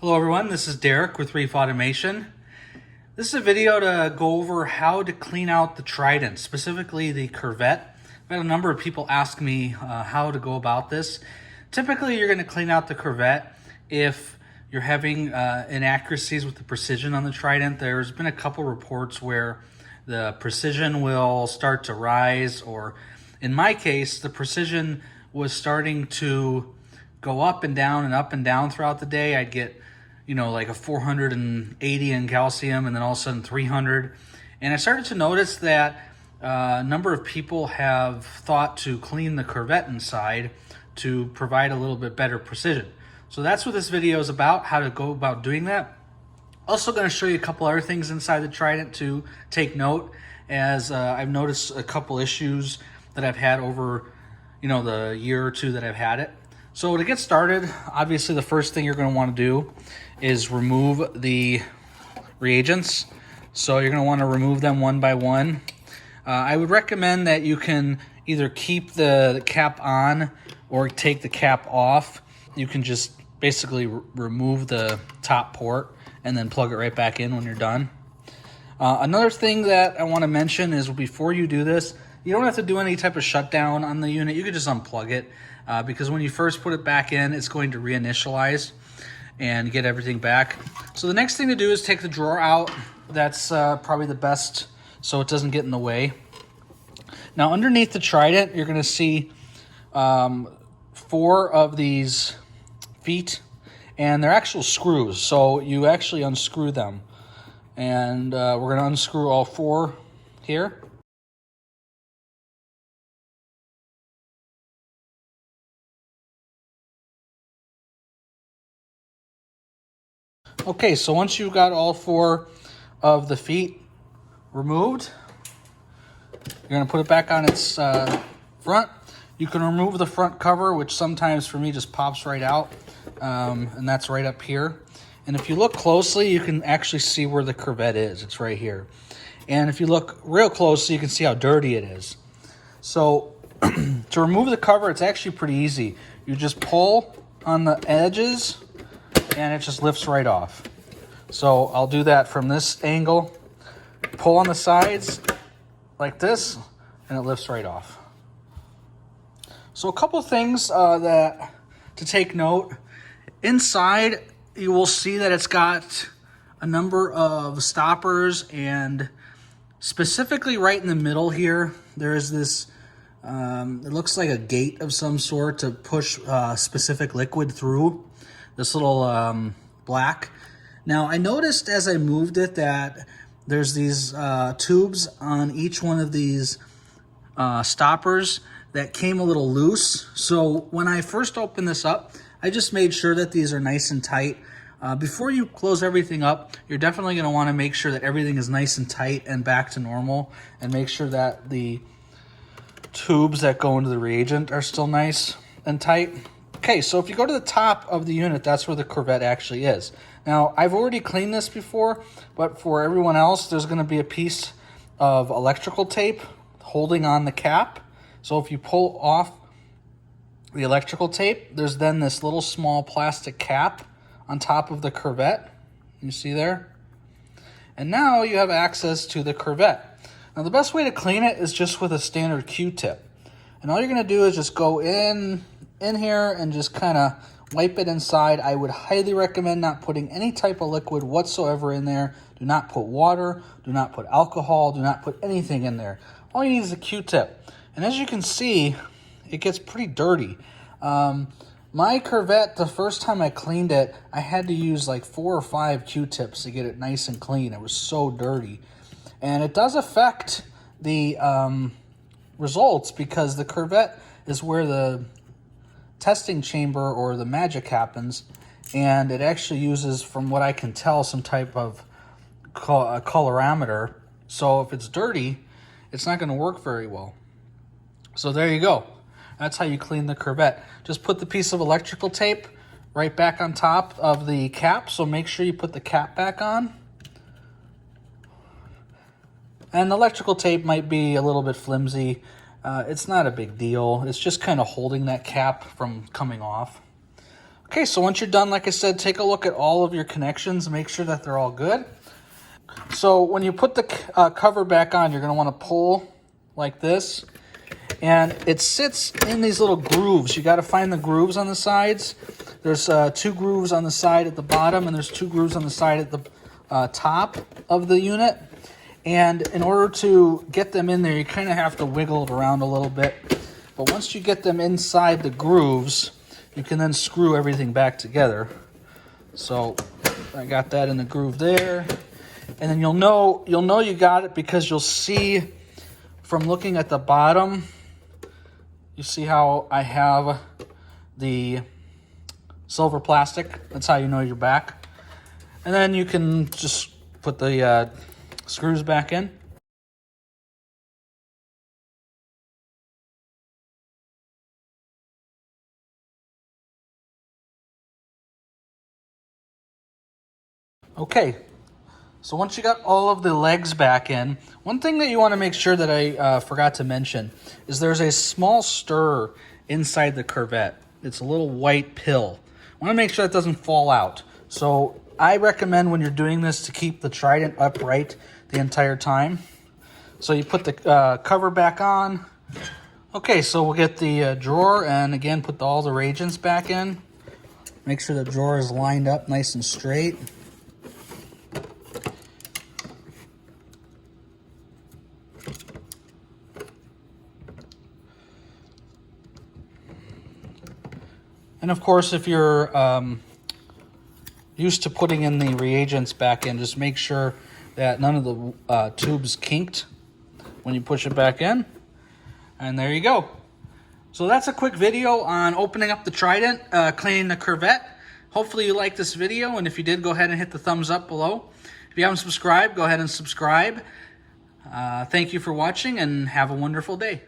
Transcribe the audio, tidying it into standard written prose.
Hello everyone, this is Derek with Reef Automation. This is a video to go over how to clean out the Trident, specifically the cuvette. I've had a number of people ask me how to go about this. Typically you're going to clean out the cuvette if you're having inaccuracies with the precision on the Trident. There's been a couple reports where the precision will start to rise, or in my case the precision was starting to go up and down throughout the day. I'd get, like a 480 in calcium and then all of a sudden 300. And I started to notice that a number of people have thought to clean the cuvette inside to provide a little bit better precision. So that's what this video is about, how to go about doing that. Also going to show you a couple other things inside the Trident to take note, as I've noticed a couple issues that I've had over the year or two that I've had it. So to get started, obviously the first thing you're going to want to do is remove the reagents. So you're going to want to remove them one by one. I would recommend that you can either keep the cap on or take the cap off. You can just basically remove the top port and then plug it right back in when you're done. Another thing that I want to mention is before you do this, you don't have to do any type of shutdown on the unit. You could just unplug it because when you first put it back in, it's going to reinitialize and get everything back. So the next thing to do is take the drawer out. That's probably the best so it doesn't get in the way. Now underneath the Trident, you're going to see 4 of these feet, and they're actual screws. So you actually unscrew them. And we're going to unscrew all 4 here. Okay, so once you've got all 4 of the feet removed, you're going to put it back on its front. You can remove the front cover, which sometimes for me just pops right out, and that's right up here. And if you look closely, you can actually see where the cuvette is. It's right here. And if you look real closely, you can see how dirty it is. So to remove the cover, it's actually pretty easy. You just pull on the edges and it just lifts right off. So I'll do that from this angle. Pull on the sides like this and it lifts right off. So a couple things that to take note. Inside, you will see that it's got a number of stoppers, and specifically right in the middle here, there is this, it looks like a gate of some sort to push specific liquid through. This little black. Now I noticed as I moved it that there's these tubes on each one of these stoppers that came a little loose. So when I first opened this up, I just made sure that these are nice and tight. Before you close everything up, you're definitely going to want to make sure that everything is nice and tight and back to normal, and make sure that the tubes that go into the reagent are still nice and tight. Okay, so if you go to the top of the unit, that's where the cuvette actually is. Now, I've already cleaned this before, but for everyone else, there's going to be a piece of electrical tape holding on the cap. So if you pull off the electrical tape, there's then this little small plastic cap on top of the cuvette. You see there? And now you have access to the cuvette. Now the best way to clean it is just with a standard Q-tip. And all you're going to do is just go in here and just kind of wipe it inside. I would highly recommend not putting any type of liquid whatsoever in there. Do not put water, do not put alcohol, do not put anything in there. All you need is a Q-tip. And as you can see, it gets pretty dirty. My cuvette, the first time I cleaned it, I had to use like 4 or 5 Q-tips to get it nice and clean. It was so dirty. And it does affect the results, because the cuvette is where the testing chamber or the magic happens, and it actually uses, from what I can tell, some type of colorimeter. So if it's dirty, it's not going to work very well. So there you go. That's how you clean the cuvette. Just put the piece of electrical tape right back on top of the cap, so make sure you put the cap back on. And the electrical tape might be a little bit flimsy. It's not a big deal. It's just kind of holding that cap from coming off. Okay, so once you're done, like I said, take a look at all of your connections, make sure that they're all good. So when you put the cover back on, you're going to want to pull like this, and it sits in these little grooves. You got to find the grooves on the sides. There's 2 grooves on the side at the bottom, and there's 2 grooves on the side at the top of the unit. And in order to get them in there, you kind of have to wiggle it around a little bit. But once you get them inside the grooves, you can then screw everything back together. So I got that in the groove there. And then you'll know you got it because you'll see from looking at the bottom, you see how I have the silver plastic. That's how you know you're back. And then you can just put the screws back in. Okay, so once you got all of the legs back in, one thing that you want to make sure that I forgot to mention is there's a small stirrer inside the cuvette. It's a little white pill. I want to make sure it doesn't fall out. So I recommend when you're doing this to keep the Trident upright the entire time. So you put the cover back on. Okay, so we'll get the drawer and again put all the reagents back in. Make sure the drawer is lined up nice and straight. And of course, if you're used to putting in the reagents back in, just make sure that none of the tubes kinked when you push it back in. And there you go. So that's a quick video on opening up the Trident, cleaning the cuvette. Hopefully you liked this video, and if you did, go ahead and hit the thumbs up below. If you haven't subscribed, go ahead and subscribe. Thank you for watching, and have a wonderful day.